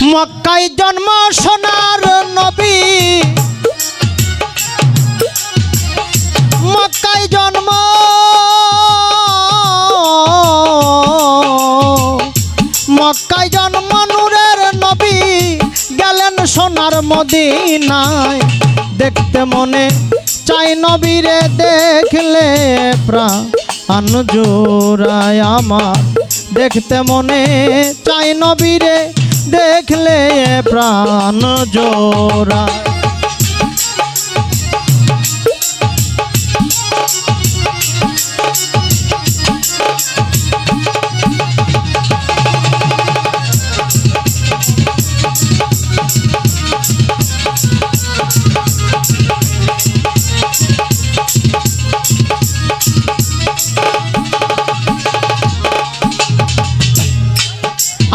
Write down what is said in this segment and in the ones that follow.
মক্কায় জন্ম সোনার নবী, মক্কায় জন্ম, মক্কায় জন্ম নূরের নবী, গেলেন সোনার মদিনায়। দেখতে মনে চাই নবীরে, দেখলে প্রাণ জোড়ায় আমার। দেখতে মনে চাই নবীরে, দেখলে প্রাণ জোড়ায়।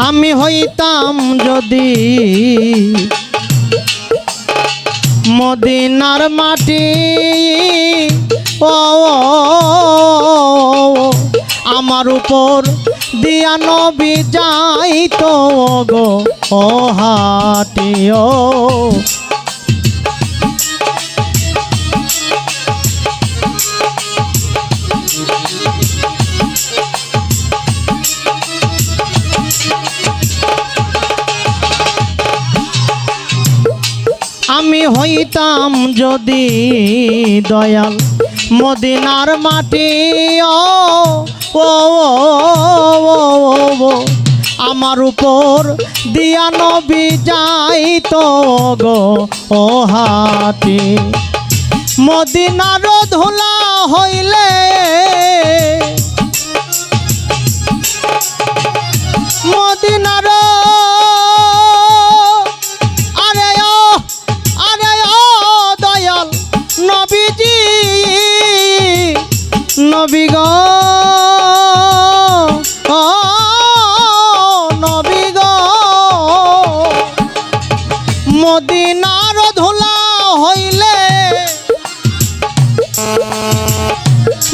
আমি হইতাম যদি মদিনার মাটি, ও আমার উপর দিয়া নবী যাইতো গো ও হাটি। ও আমি হইতাম যদি দয়াল মদিনার মাটি, ও আমার উপর দিয়া নবী যাইতো গো ও হাটি। মদিনার ধুলা হইলে, মদিনার নবী গো, নবী গো, মদিনার ধুলা হইলে,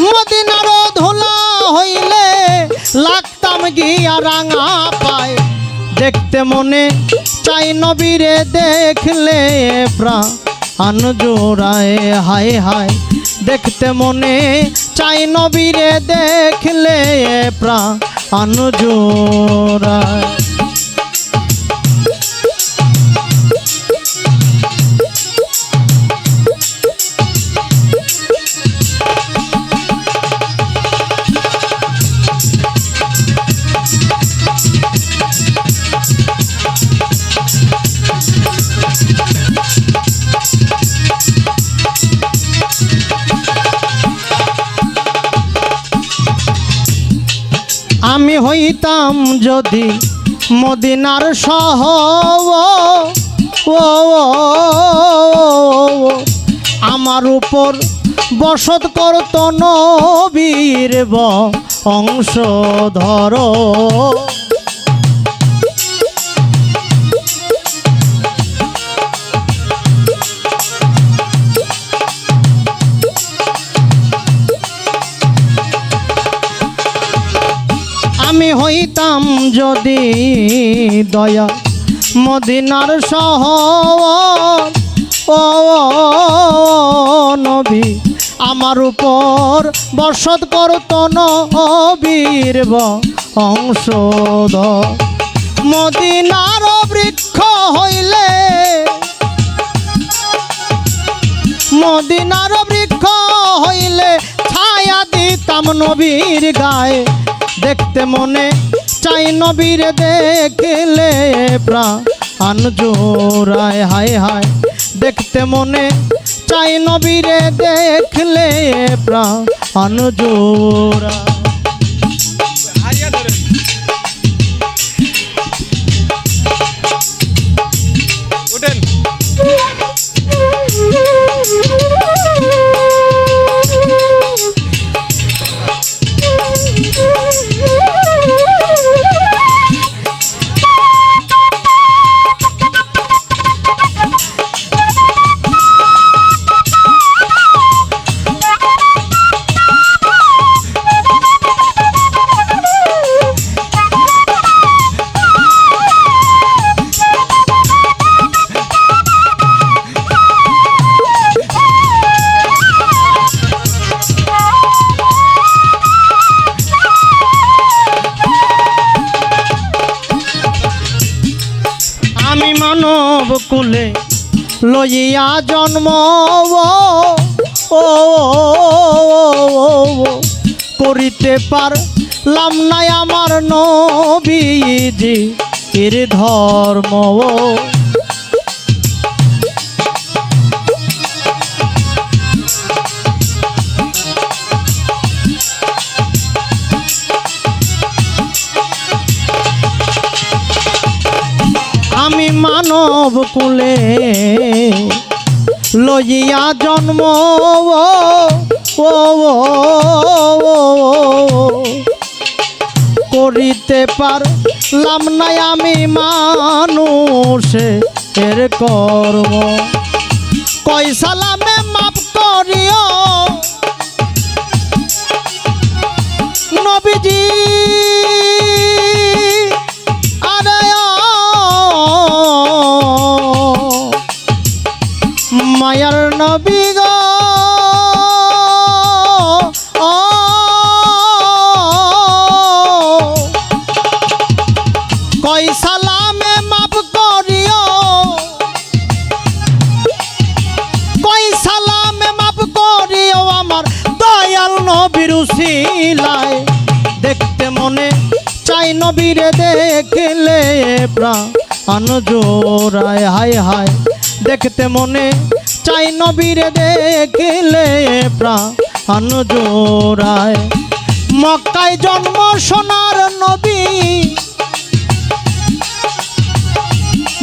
মদিনার ধুলা হইলে লাগতাম গিয়া রাঙা পায়। দেখতে মনে চাই নবীরে, দেখলে প্রাণ জোড়ায়। হায় হায় দেখতে মনে চাই নবীরে, দেখলে প্রাণ জোড়ায়। আমি হইতাম যদি মদিনার সহ, আমার উপর বসত করত নবীর বংশধর। আমি হইতাম যদি দয়া মদিনার শহর, ও নবী আমার উপর বসত করত নবীর বংশধর। মদিনার বৃক্ষ হইলে, মদিনার বৃক্ষ হইলে ছায়া দিতাম নবীর গায়ে। দেখতে মনে চাই নবীরে, দেখলে প্রাণ জোড়ায়। হায় হায় দেখতে মনে চাই নবীরে, দেখলে প্রাণ জোড়ায়। আমি মানব কুলে লইয়া জন্ম ও করিতে পারলাম না আমার নবীজি এর ধর্ম। আমি মানব কুলে লইয়া জন্ম করিতে পারলাম না আমি মানুষে এর কর্ম। কয় সালামে মাফ করিও নবীজি মায়ার নবী গো কই সালামে মাফ করিও কই সালামে মাফ করিও আমার দয়াল নবীর উসিলায়। দেখতে মনে চাই নবীরে দেখলে প্রাণ জোড়ায় হায় হায়। দেখতে মনে চাই নবীরে দেখলে প্রাণ জোড়ায়। মক্কায় জন্ম সোনার নবী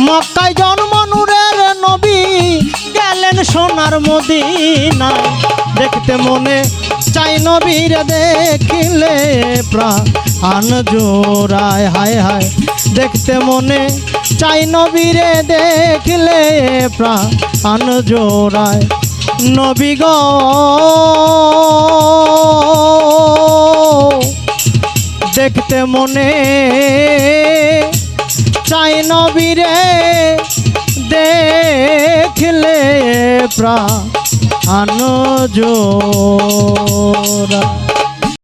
মক্কায় জন্ম নূরের নবী গেলেন সোনার মদিনায়। দেখতে মনে চাই নবীরে দেখলে প্রাণ জোড়ায় হায় হায়। দেখতে মনে চাই নবীরে দেখলে প্রাণ জোড়ায়। নবী গো দেখতে মনে চাই নবীরে দেখলে প্রাণ জোড়ায়।